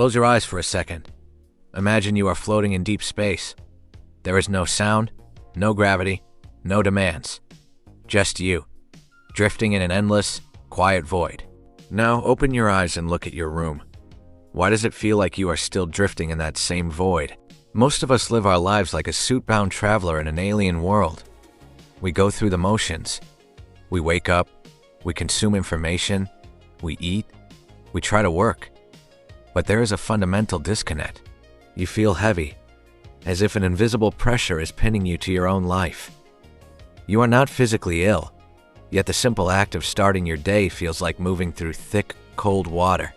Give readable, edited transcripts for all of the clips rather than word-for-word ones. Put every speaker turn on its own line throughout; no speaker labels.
Close your eyes for a second. Imagine you are floating in deep space. There is no sound, no gravity, no demands. Just you, drifting in an endless, quiet void. Now open your eyes and look at your room. Why does it feel like you are still drifting in that same void? Most of us live our lives like a suit-bound traveler in an alien world. We go through the motions. We wake up, we consume information, we eat, we try to work. But there is a fundamental disconnect. You feel heavy, as if an invisible pressure is pinning you to your own life. You are not physically ill, yet the simple act of starting your day feels like moving through thick, cold water.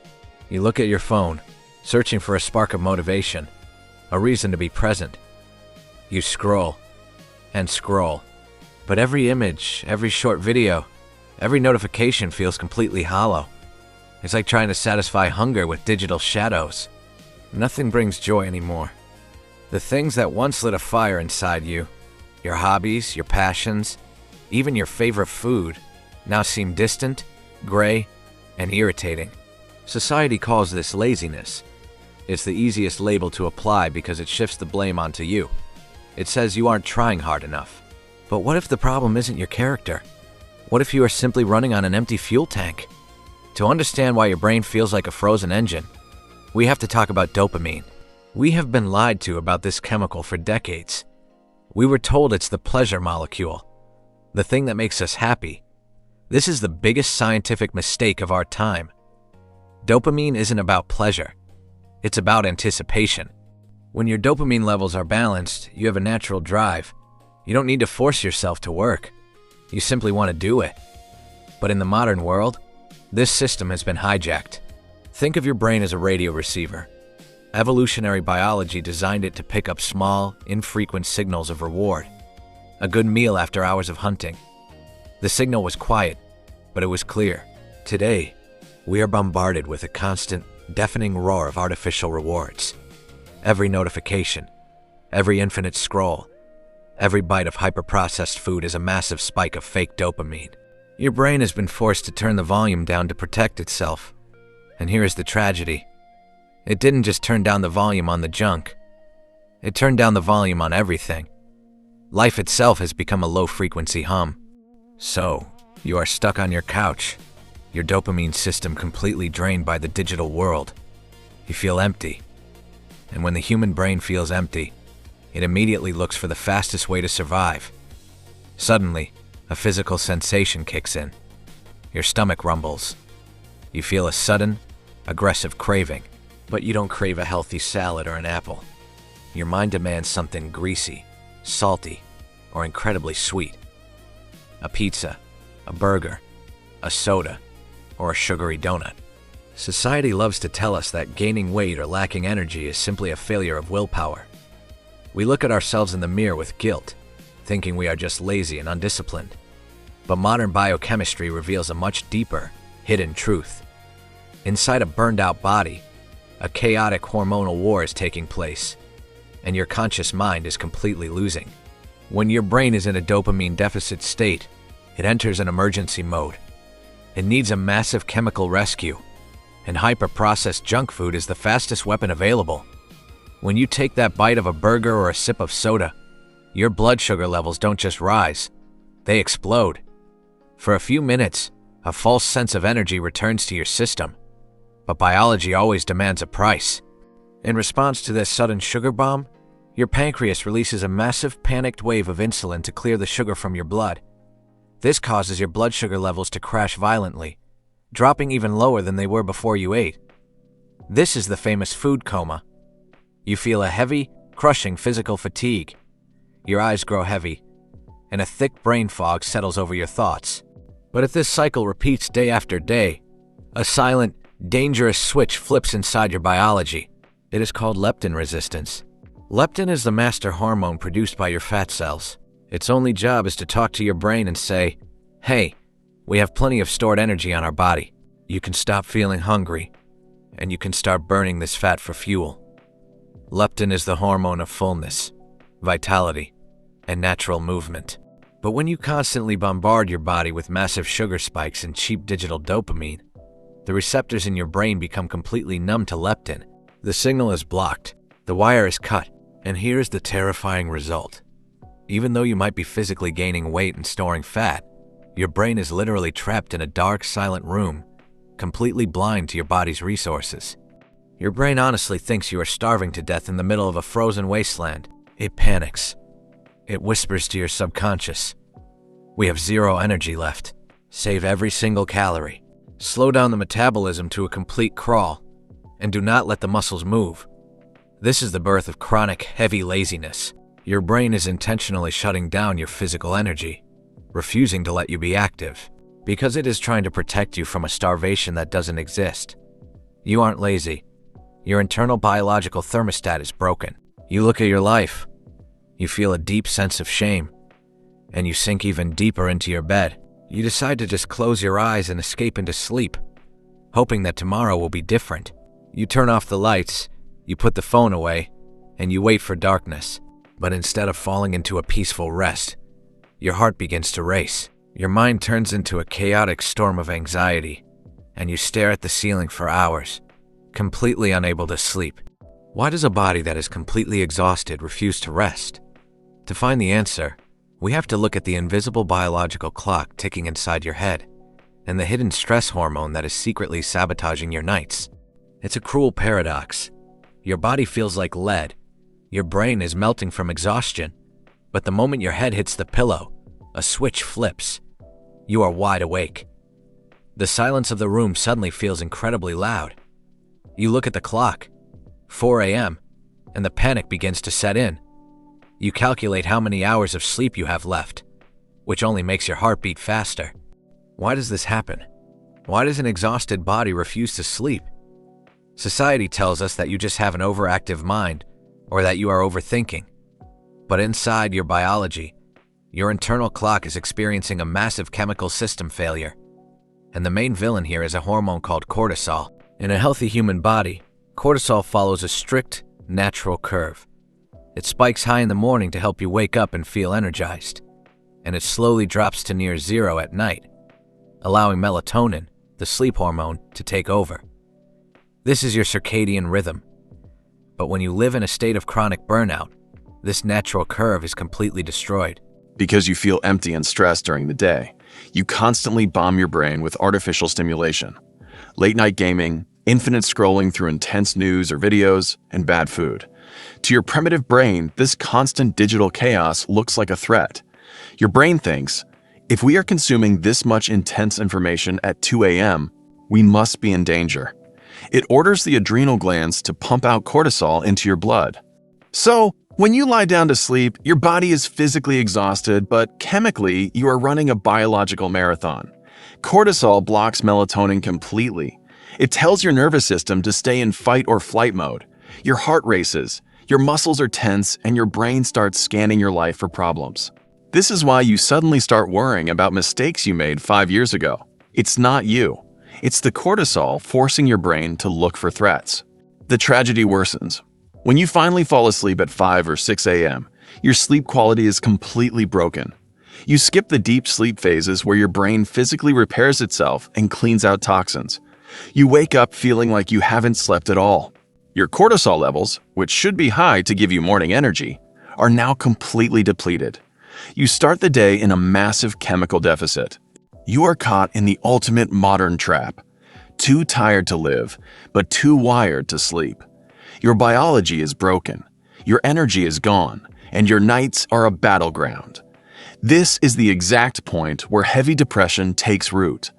You look at your phone, searching for a spark of motivation, a reason to be present. You scroll and scroll, but every image, every short video, every notification feels completely hollow. It's like trying to satisfy hunger with digital shadows. Nothing brings joy anymore. The things that once lit a fire inside you, your hobbies, your passions, even your favorite food, now seem distant, gray, and irritating. Society calls this laziness. It's the easiest label to apply because it shifts the blame onto you. It says you aren't trying hard enough. But what if the problem isn't your character? What if you are simply running on an empty fuel tank? To understand why your brain feels like a frozen engine, we have to talk about dopamine. We have been lied to about this chemical for decades. We were told it's the pleasure molecule, the thing that makes us happy. This is the biggest scientific mistake of our time. Dopamine isn't about pleasure. It's about anticipation. When your dopamine levels are balanced, you have a natural drive. You don't need to force yourself to work. You simply want to do it. But in the modern world, this system has been hijacked. Think of your brain as a radio receiver. Evolutionary biology designed it to pick up small, infrequent signals of reward. A good meal after hours of hunting. The signal was quiet, but it was clear. Today, we are bombarded with a constant, deafening roar of artificial rewards. Every notification, every infinite scroll, every bite of hyper-processed food is a massive spike of fake dopamine. Your brain has been forced to turn the volume down to protect itself. And here is the tragedy. It didn't just turn down the volume on the junk. It turned down the volume on everything. Life itself has become a low-frequency hum. So, you are stuck on your couch, your dopamine system completely drained by the digital world. You feel empty. And when the human brain feels empty, it immediately looks for the fastest way to survive. Suddenly, a physical sensation kicks in. Your stomach rumbles. You feel a sudden, aggressive craving, but you don't crave a healthy salad or an apple. Your mind demands something greasy, salty, or incredibly sweet. A pizza, a burger, a soda, or a sugary donut. Society loves to tell us that gaining weight or lacking energy is simply a failure of willpower. We look at ourselves in the mirror with guilt, thinking we are just lazy and undisciplined. But modern biochemistry reveals a much deeper, hidden truth. Inside a burned-out body, a chaotic hormonal war is taking place, and your conscious mind is completely losing. When your brain is in a dopamine deficit state, it enters an emergency mode. It needs a massive chemical rescue, and hyper-processed junk food is the fastest weapon available. When you take that bite of a burger or a sip of soda, your blood sugar levels don't just rise, they explode. For a few minutes, a false sense of energy returns to your system. But biology always demands a price. In response to this sudden sugar bomb, your pancreas releases a massive panicked wave of insulin to clear the sugar from your blood. This causes your blood sugar levels to crash violently, dropping even lower than they were before you ate. This is the famous food coma. You feel a heavy, crushing physical fatigue. Your eyes grow heavy, and a thick brain fog settles over your thoughts. But if this cycle repeats day after day, a silent, dangerous switch flips inside your biology. It is called leptin resistance. Leptin is the master hormone produced by your fat cells. Its only job is to talk to your brain and say, "Hey, we have plenty of stored energy on our body. You can stop feeling hungry, and you can start burning this fat for fuel." Leptin is the hormone of fullness, vitality, and natural movement. But when you constantly bombard your body with massive sugar spikes and cheap digital dopamine, the receptors in your brain become completely numb to leptin. The signal is blocked, the wire is cut, and here's the terrifying result. Even though you might be physically gaining weight and storing fat, your brain is literally trapped in a dark, silent room, completely blind to your body's resources. Your brain honestly thinks you are starving to death in the middle of a frozen wasteland. It panics. It whispers to your subconscious, "We have zero energy left. Save every single calorie. Slow down the metabolism to a complete crawl, and do not let the muscles move." This is the birth of chronic, heavy laziness. Your brain is intentionally shutting down your physical energy, refusing to let you be active, because it is trying to protect you from a starvation that doesn't exist. You aren't lazy. Your internal biological thermostat is broken. You look at your life, you feel a deep sense of shame, and you sink even deeper into your bed. You decide to just close your eyes and escape into sleep, hoping that tomorrow will be different. You turn off the lights, you put the phone away, and you wait for darkness. But instead of falling into a peaceful rest, your heart begins to race. Your mind turns into a chaotic storm of anxiety, and you stare at the ceiling for hours, completely unable to sleep. Why does a body that is completely exhausted refuse to rest? To find the answer, we have to look at the invisible biological clock ticking inside your head, and the hidden stress hormone that is secretly sabotaging your nights. It's a cruel paradox. Your body feels like lead. Your brain is melting from exhaustion, but the moment your head hits the pillow, a switch flips. You are wide awake. The silence of the room suddenly feels incredibly loud. You look at the clock, 4 a.m., and the panic begins to set in. You calculate how many hours of sleep you have left, which only makes your heart beat faster. Why does this happen? Why does an exhausted body refuse to sleep? Society tells us that you just have an overactive mind, or that you are overthinking. But inside your biology, your internal clock is experiencing a massive chemical system failure. And the main villain here is a hormone called cortisol. In a healthy human body, cortisol follows a strict, natural curve. It spikes high in the morning to help you wake up and feel energized, and it slowly drops to near zero at night, allowing melatonin, the sleep hormone, to take over. This is your circadian rhythm. But when you live in a state of chronic burnout, this natural curve is completely destroyed.
Because you feel empty and stressed during the day, you constantly bomb your brain with artificial stimulation. Late-night gaming, infinite scrolling through intense news or videos, and bad food. To your primitive brain, this constant digital chaos looks like a threat. Your brain thinks, if we are consuming this much intense information at 2 a.m., we must be in danger. It orders the adrenal glands to pump out cortisol into your blood. So, when you lie down to sleep, your body is physically exhausted, but chemically, you are running a biological marathon. Cortisol blocks melatonin completely. It tells your nervous system to stay in fight or flight mode. Your heart races, your muscles are tense, and your brain starts scanning your life for problems. This is why you suddenly start worrying about mistakes you made 5 years ago. It's not you. It's the cortisol forcing your brain to look for threats. The tragedy worsens. When you finally fall asleep at 5 or 6 a.m., your sleep quality is completely broken. You skip the deep sleep phases where your brain physically repairs itself and cleans out toxins. You wake up feeling like you haven't slept at all. Your cortisol levels, which should be high to give you morning energy, are now completely depleted. You start the day in a massive chemical deficit. You are caught in the ultimate modern trap. Too tired to live, but too wired to sleep. Your biology is broken, your energy is gone, and your nights are a battleground. This is the exact point where heavy depression takes root.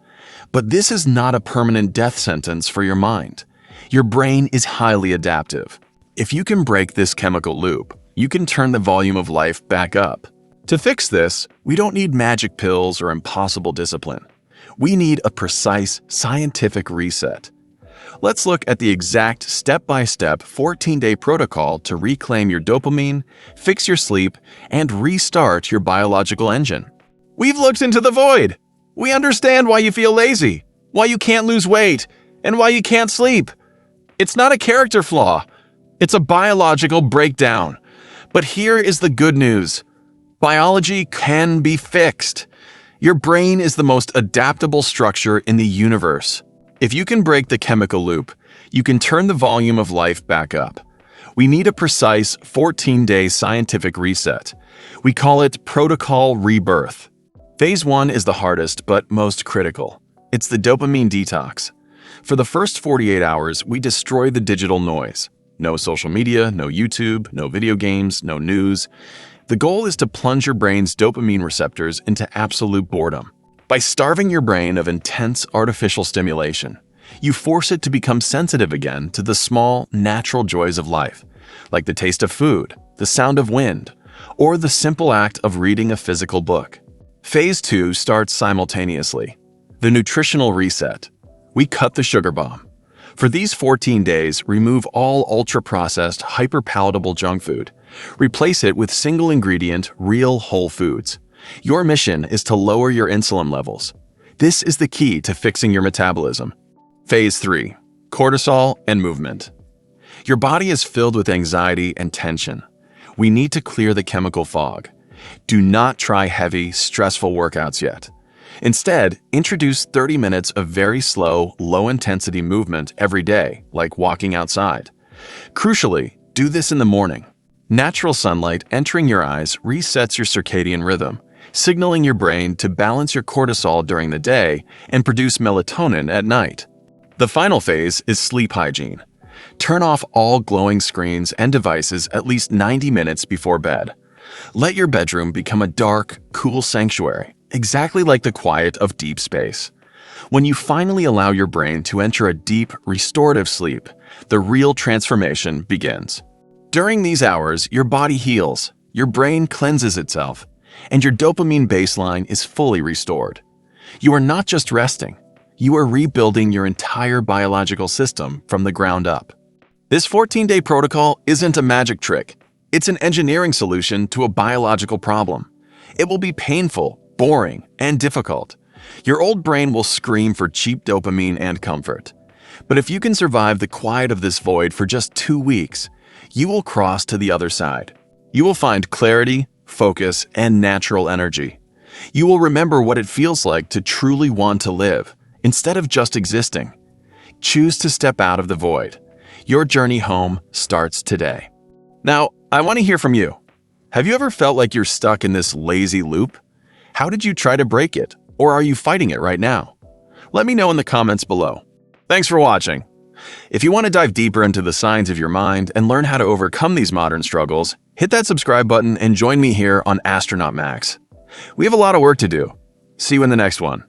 But this is not a permanent death sentence for your mind. Your brain is highly adaptive. If you can break this chemical loop, you can turn the volume of life back up. To fix this, we don't need magic pills or impossible discipline. We need a precise, scientific reset. Let's look at the exact step-by-step 14-day protocol to reclaim your dopamine, fix your sleep, and restart your biological engine. We've looked into the void. We understand why you feel lazy, why you can't lose weight, and why you can't sleep. It's not a character flaw. It's a biological breakdown. But here is the good news. Biology can be fixed. Your brain is the most adaptable structure in the universe. If you can break the chemical loop, you can turn the volume of life back up. We need a precise 14-day scientific reset. We call it Protocol Rebirth. Phase 1 is the hardest but most critical. It's the dopamine detox. For the first 48 hours, we destroy the digital noise. No social media, no YouTube, no video games, no news. The goal is to plunge your brain's dopamine receptors into absolute boredom. By starving your brain of intense artificial stimulation, you force it to become sensitive again to the small, natural joys of life, like the taste of food, the sound of wind, or the simple act of reading a physical book. Phase 2 starts simultaneously. The nutritional reset. We cut the sugar bomb. For these 14 days, remove all ultra-processed, hyper-palatable junk food. Replace it with single-ingredient, real whole foods. Your mission is to lower your insulin levels. This is the key to fixing your metabolism. Phase 3. Cortisol and movement. Your body is filled with anxiety and tension. We need to clear the chemical fog. Do not try heavy, stressful workouts yet. Instead, introduce 30 minutes of very slow, low-intensity movement every day, like walking outside. Crucially, do this in the morning. Natural sunlight entering your eyes resets your circadian rhythm, signaling your brain to balance your cortisol during the day and produce melatonin at night. The final phase is sleep hygiene. Turn off all glowing screens and devices at least 90 minutes before bed. Let your bedroom become a dark, cool sanctuary, exactly like the quiet of deep space. When you finally allow your brain to enter a deep, restorative sleep, the real transformation begins. During these hours, your body heals, your brain cleanses itself, and your dopamine baseline is fully restored. You are not just resting, you are rebuilding your entire biological system from the ground up. This 14-day protocol isn't a magic trick. It's an engineering solution to a biological problem. It will be painful, boring, and difficult. Your old brain will scream for cheap dopamine and comfort. But if you can survive the quiet of this void for just 2 weeks, you will cross to the other side. You will find clarity, focus, and natural energy. You will remember what it feels like to truly want to live, instead of just existing. Choose to step out of the void. Your journey home starts today. Now, I want to hear from you. Have you ever felt like you're stuck in this lazy loop? How did you try to break it? Or are you fighting it right now? Let me know in the comments below. Thanks for watching. If you want to dive deeper into the science of your mind and learn how to overcome these modern struggles, hit that subscribe button and join me here on Astronaut Max. We have a lot of work to do. See you in the next one.